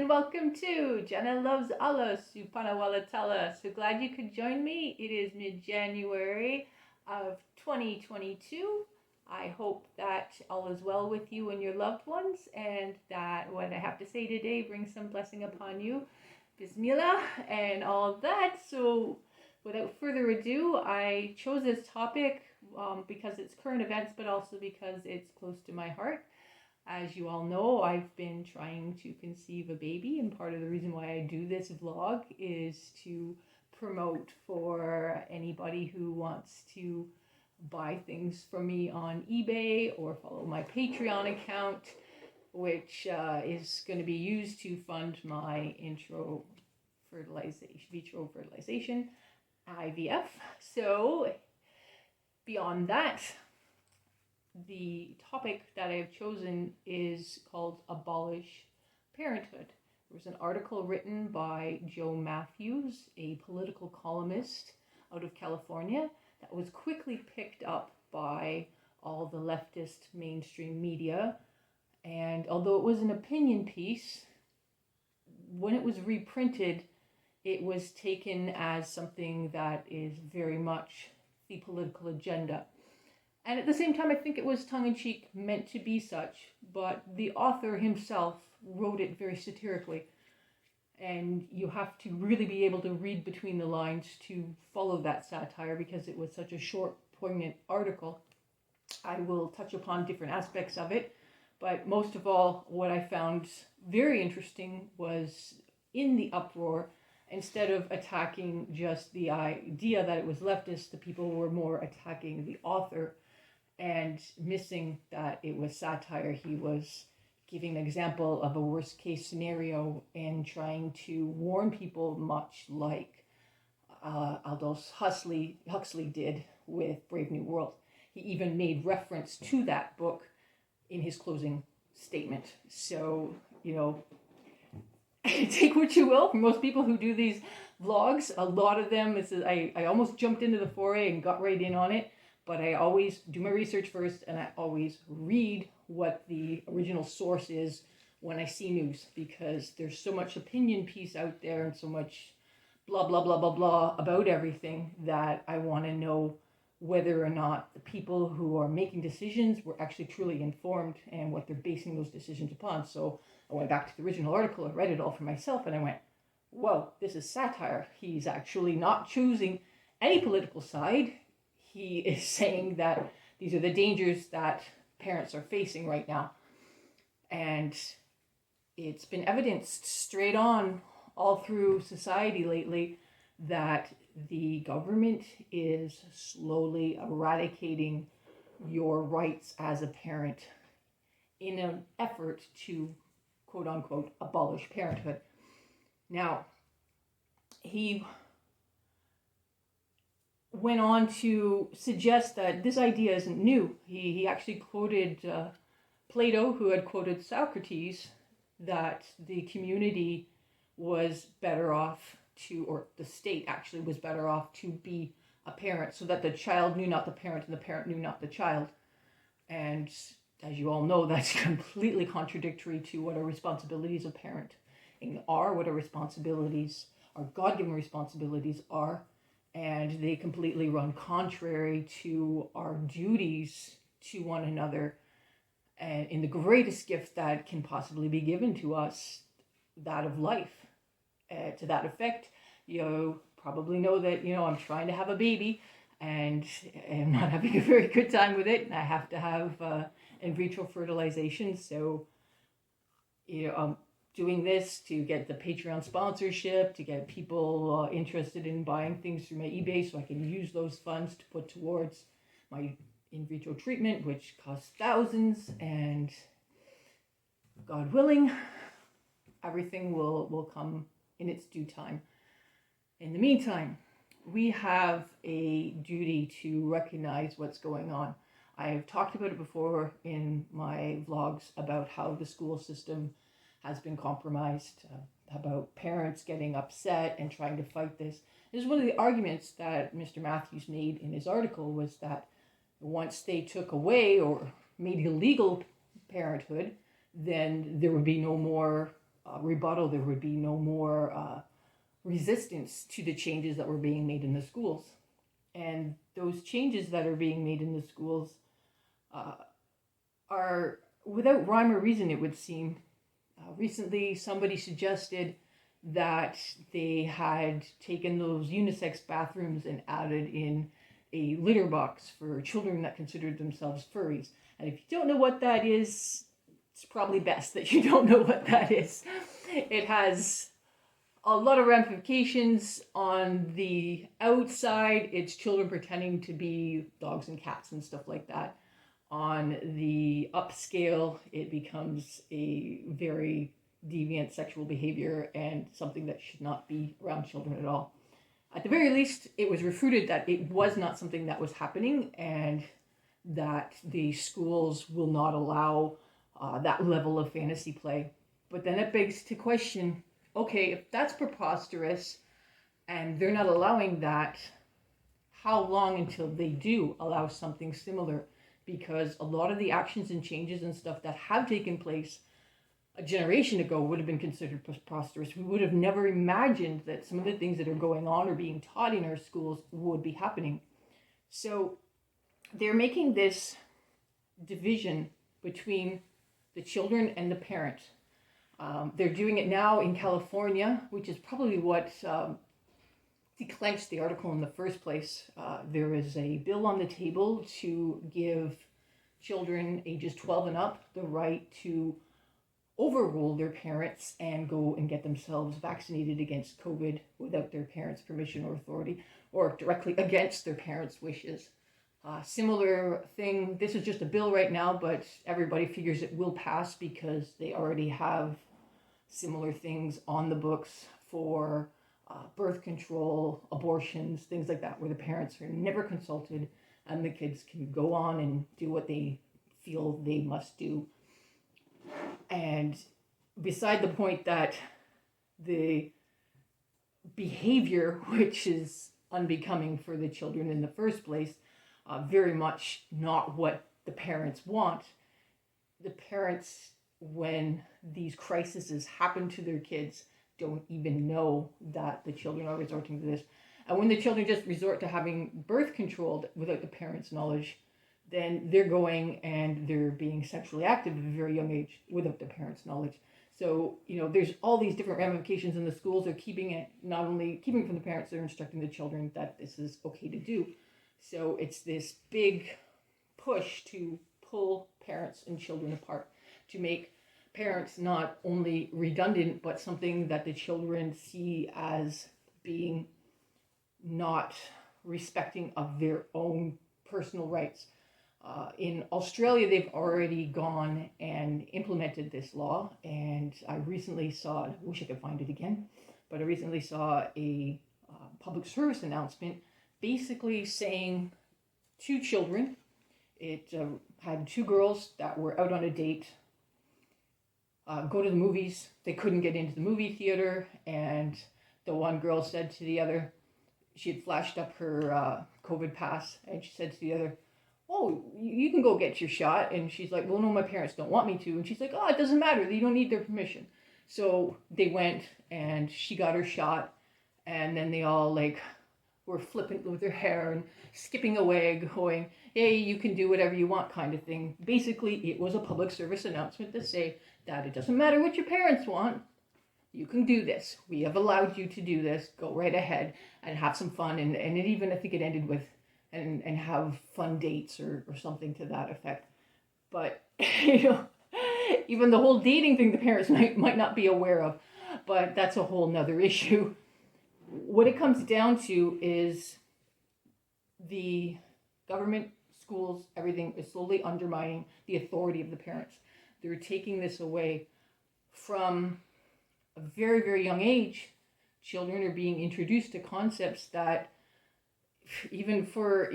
and welcome to Jenna Loves Allah Subhanawala Ta'ala. So glad you could join me. It is mid-January of 2022. I hope that all is well with you and your loved ones, and that what I have to say today brings some blessing upon you. Bismillah and all of that. So without further ado, I chose this topic because it's current events, but also because it's close to my heart. As you all know, I've been trying to conceive a baby, and part of the reason why I do this vlog is to promote for anybody who wants to buy things from me on eBay or follow my Patreon account, which is going to be used to fund my vitro fertilization, IVF. So beyond that, the topic that I have chosen is called Abolish Parenthood. There was an article written by Joe Matthews, a political columnist out of California, that was quickly picked up by all the leftist mainstream media. And although it was an opinion piece, when it was reprinted, it was taken as something that is very much the political agenda. And at the same time, I think it was tongue-in-cheek, meant to be such, but the author himself wrote it very satirically. And you have to really be able to read between the lines to follow that satire, because it was such a short, poignant article. I will touch upon different aspects of it, but most of all, what I found very interesting was in the uproar, instead of attacking just the idea that it was leftist, the people were more attacking the author and missing that it was satire. He was giving an example of a worst case scenario and trying to warn people, much like Aldous Huxley did with Brave New World. He even made reference to that book in his closing statement. So, take what you will. For most people who do these vlogs, a lot of them, I almost jumped into the foray and got right in on it. But I always do my research first, and I always read what the original source is when I see news, because there's so much opinion piece out there and so much blah, blah, blah, blah, blah about everything that I want to know whether or not the people who are making decisions were actually truly informed and what they're basing those decisions upon. So I went back to the original article, I read it all for myself, and I went, whoa, this is satire. He's actually not choosing any political side. He is saying that these are the dangers that parents are facing right now. And it's been evidenced straight on all through society lately that the government is slowly eradicating your rights as a parent in an effort to, quote unquote, abolish parenthood. Now, he went on to suggest that this idea isn't new. He actually quoted Plato, who had quoted Socrates, that the community was better off to, or the state actually was better off to be a parent, so that the child knew not the parent and the parent knew not the child. And as you all know, that's completely contradictory to what our responsibilities of parenting are, what our responsibilities, our God-given responsibilities are. And they completely run contrary to our duties to one another, and in the greatest gift that can possibly be given to us, that of life. To that effect, you probably know that, I'm trying to have a baby, and I'm not having a very good time with it, and I have to have in vitro fertilization. So, I'm doing this to get the Patreon sponsorship, to get people interested in buying things through my eBay, so I can use those funds to put towards my in vitro treatment, which costs thousands, and God willing, everything will come in its due time. In the meantime, we have a duty to recognize what's going on. I've talked about it before in my vlogs about how the school system has been compromised, about parents getting upset and trying to fight this. This is one of the arguments that Mr. Matthews made in his article, was that once they took away or made illegal parenthood, then there would be no more rebuttal, there would be no more resistance to the changes that were being made in the schools. And those changes that are being made in the schools are without rhyme or reason, it would seem. Recently, somebody suggested that they had taken those unisex bathrooms and added in a litter box for children that considered themselves furries. And if you don't know what that is, it's probably best that you don't know what that is. It has a lot of ramifications. On the outside, it's children pretending to be dogs and cats and stuff like that. On the upscale, it becomes a very deviant sexual behavior and something that should not be around children at all. At the very least, it was refuted that it was not something that was happening, and that the schools will not allow that level of fantasy play. But then it begs to question, okay, if that's preposterous and they're not allowing that, how long until they do allow something similar? Because a lot of the actions and changes and stuff that have taken place a generation ago would have been considered preposterous. We would have never imagined that some of the things that are going on or being taught in our schools would be happening. So they're making this division between the children and the parent. They're doing it now in California, which is probably what declenched the article in the first place. There is a bill on the table to give children ages 12 and up the right to overrule their parents and go and get themselves vaccinated against COVID without their parents' permission or authority, or directly against their parents' wishes. Similar thing, this is just a bill right now, but everybody figures it will pass because they already have similar things on the books for birth control, abortions, things like that, where the parents are never consulted and the kids can go on and do what they feel they must do. And beside the point that the behavior, which is unbecoming for the children in the first place, very much not what the parents want. The parents, when these crises happen to their kids, don't even know that the children are resorting to this. And when the children just resort to having birth controlled without the parents' knowledge, then they're going and they're being sexually active at a very young age without the parents' knowledge. So, there's all these different ramifications in the schools. They're keeping it, not only keeping from the parents, they're instructing the children that this is okay to do. So it's this big push to pull parents and children apart, to make parents not only redundant, but something that the children see as being not respecting of their own personal rights. In Australia, they've already gone and implemented this law, and I recently saw, I wish I could find it again, but I recently saw a public service announcement basically saying to children, it had two girls that were out on a date, go to the movies. They couldn't get into the movie theater, and the one girl said to the other, she had flashed up her COVID pass, and she said to the other, oh, you can go get your shot. And she's like, well, no, my parents don't want me to. And she's like, oh, it doesn't matter. You don't need their permission. So they went and she got her shot. And then they all were flippant with their hair and skipping away, going, hey, you can do whatever you want kind of thing. Basically, it was a public service announcement to say that it doesn't matter what your parents want. You can do this. We have allowed you to do this. Go right ahead and have some fun. And it even, I think it ended with, and have fun dates or something to that effect. But, even the whole dating thing the parents might not be aware of, but that's a whole nother issue. What it comes down to is the government, schools, everything is slowly undermining the authority of the parents. They're taking this away from a very, very young age. Children are being introduced to concepts that even for,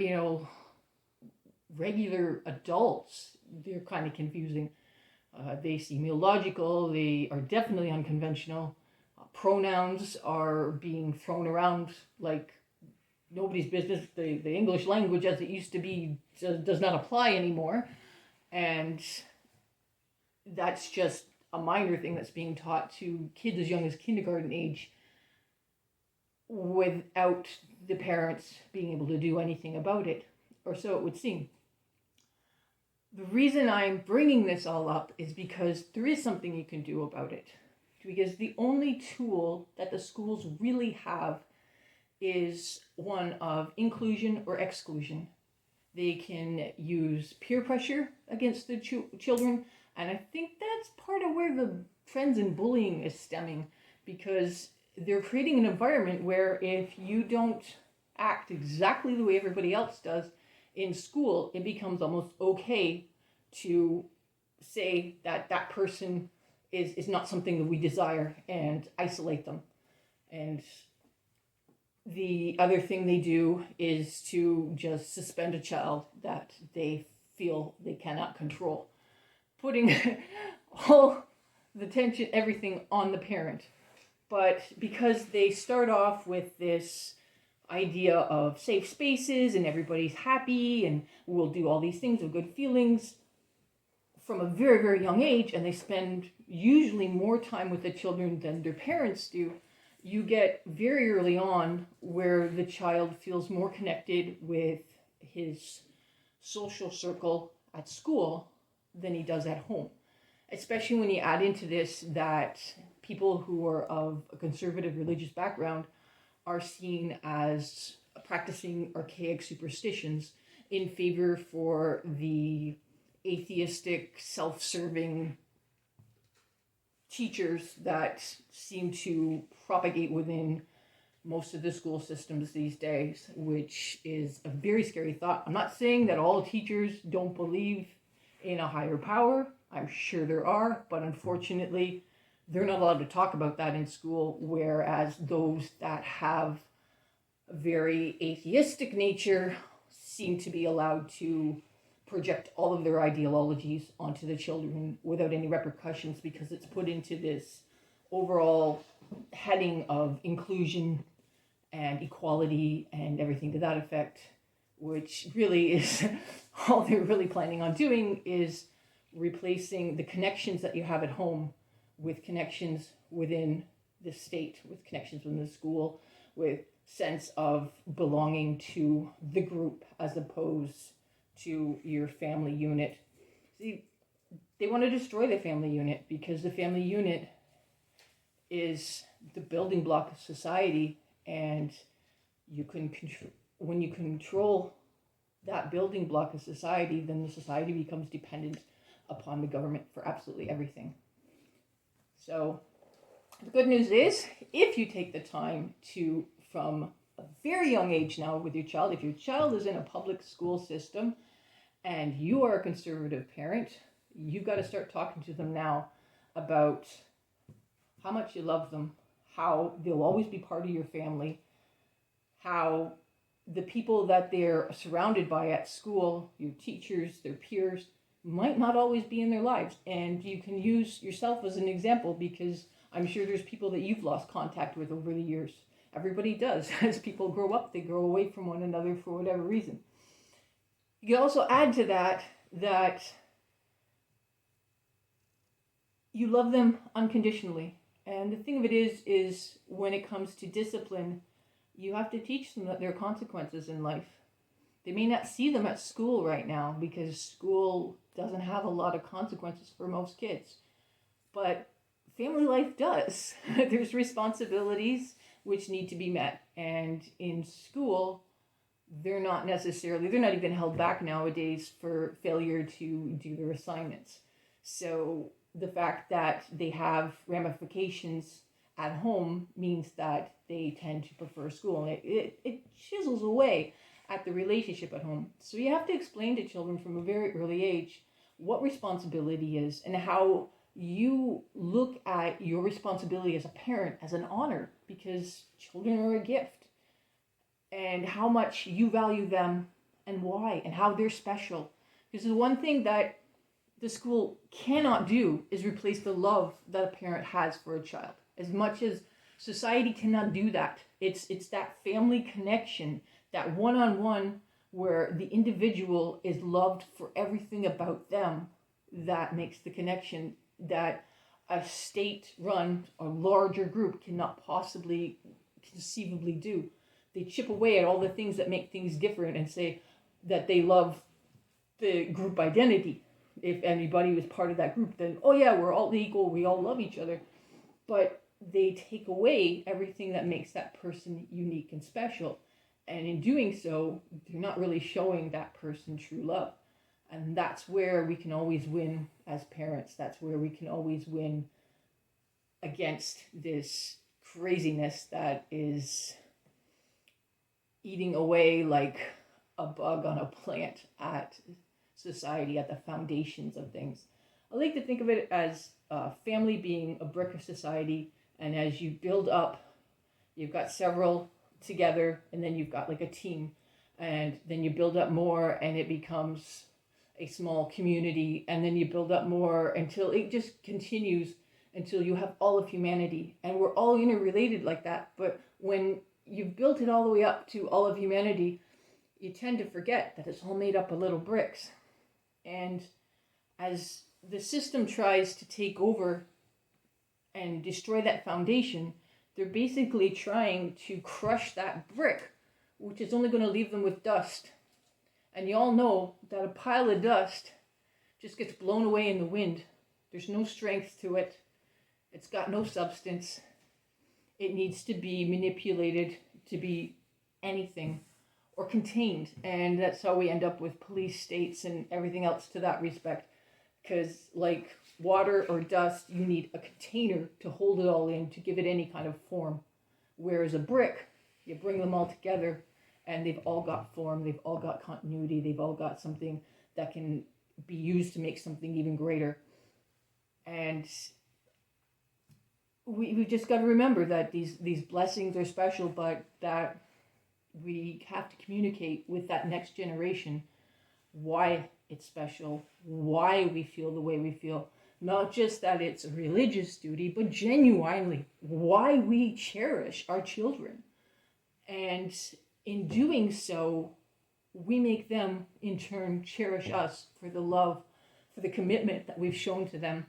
regular adults, they're kind of confusing. They seem illogical. They are definitely unconventional. Pronouns are being thrown around like nobody's business. The English language as it used to be does not apply anymore. And that's just a minor thing that's being taught to kids as young as kindergarten age without the parents being able to do anything about it, or so it would seem. The reason I'm bringing this all up is because there is something you can do about it. Because the only tool that the schools really have is one of inclusion or exclusion. They can use peer pressure against the children, and I think that's part of where the trends in bullying is stemming, because they're creating an environment where if you don't act exactly the way everybody else does in school, it becomes almost okay to say that that person is not something that we desire and isolate them. And the other thing they do is to just suspend a child that they feel they cannot control, putting all the tension, everything on the parent. But because they start off with this idea of safe spaces and everybody's happy and we'll do all these things with good feelings from a very, very young age, and they spend usually more time with the children than their parents do, you get very early on where the child feels more connected with his social circle at school than he does at home. Especially when you add into this that people who are of a conservative religious background are seen as practicing archaic superstitions in favor for the atheistic, self-serving teachers that seem to propagate within most of the school systems these days, which is a very scary thought. I'm not saying that all teachers don't believe in a higher power. I'm sure there are, but unfortunately, they're not allowed to talk about that in school, whereas those that have a very atheistic nature seem to be allowed to project all of their ideologies onto the children without any repercussions, because it's put into this overall heading of inclusion and equality and everything to that effect, which really is all they're really planning on doing is replacing the connections that you have at home with connections within the state, with connections within the school, with sense of belonging to the group as opposed to your family unit. See, they want to destroy the family unit because the family unit is the building block of society, and you can control, when you control that building block of society, then the society becomes dependent upon the government for absolutely everything. So the good news is, if you take the time to, from a very young age now with your child, if your child is in a public school system and you are a conservative parent, you've got to start talking to them now about how much you love them, how they'll always be part of your family, how the people that they're surrounded by at school, your teachers, their peers, might not always be in their lives. And you can use yourself as an example, because I'm sure there's people that you've lost contact with over the years. Everybody does. As people grow up, they grow away from one another for whatever reason. You can also add to that that you love them unconditionally. And the thing of it is when it comes to discipline, you have to teach them that there are consequences in life. They may not see them at school right now because school doesn't have a lot of consequences for most kids. But family life does. There's responsibilities which need to be met. And in school, they're not even held back nowadays for failure to do their assignments. So the fact that they have ramifications at home means that they tend to prefer school. And it chisels away at the relationship at home. So you have to explain to children from a very early age what responsibility is and how you look at your responsibility as a parent as an honor, because children are a gift, and how much you value them and why and how they're special. Because the one thing that the school cannot do is replace the love that a parent has for a child. As much as society cannot do that, it's that family connection, that one-on-one where the individual is loved for everything about them, that makes the connection that a state-run or larger group cannot possibly conceivably do. They chip away at all the things that make things different and say that they love the group identity. If anybody was part of that group, then, oh yeah, we're all equal, we all love each other. But they take away everything that makes that person unique and special. And in doing so, they're not really showing that person true love. And that's where we can always win as parents. That's where we can always win against this craziness that is eating away like a bug on a plant at society, at the foundations of things. I like to think of it as family being a brick of society, and as you build up, you've got several together, and then you've got like a team, and then you build up more, and it becomes a small community, and then you build up more until it just continues until you have all of humanity, and we're all interrelated like that. But when you've built it all the way up to all of humanity, you tend to forget that it's all made up of little bricks. And as the system tries to take over and destroy that foundation, they're basically trying to crush that brick, which is only going to leave them with dust. And you all know that a pile of dust just gets blown away in the wind. There's no strength to it. It's got no substance. It needs to be manipulated to be anything or contained. And that's how we end up with police states and everything else to that respect. Because like water or dust, you need a container to hold it all in, to give it any kind of form. Whereas a brick, you bring them all together and they've all got form, they've all got continuity, they've all got something that can be used to make something even greater. And we just got to remember that these blessings are special, but that we have to communicate with that next generation why it's special, why we feel the way we feel. Not just that it's a religious duty, but genuinely why we cherish our children. And in doing so, we make them in turn cherish us for the love, for the commitment that we've shown to them.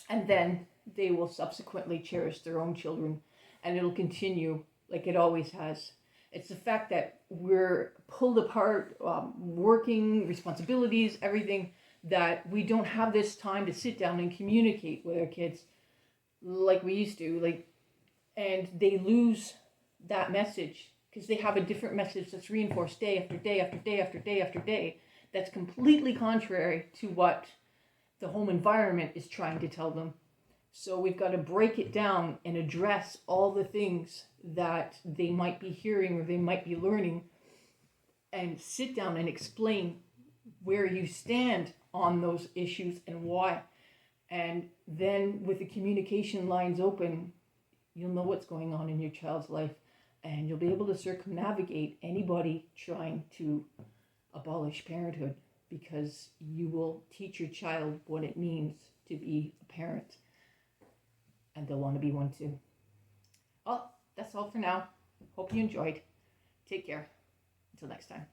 And then they will subsequently cherish their own children, and it'll continue like it always has. It's the fact that we're pulled apart, working, responsibilities, everything, that we don't have this time to sit down and communicate with our kids like we used to. And they lose that message because they have a different message that's reinforced day after day after day after day after day that's completely contrary to what the home environment is trying to tell them. So we've got to break it down and address all the things that they might be hearing or they might be learning, and sit down and explain where you stand on those issues and why. And then with the communication lines open, you'll know what's going on in your child's life, and you'll be able to circumnavigate anybody trying to abolish parenthood, because you will teach your child what it means to be a parent, and they'll want to be one too. Well, that's all for now. Hope you enjoyed. Take care. Until next time.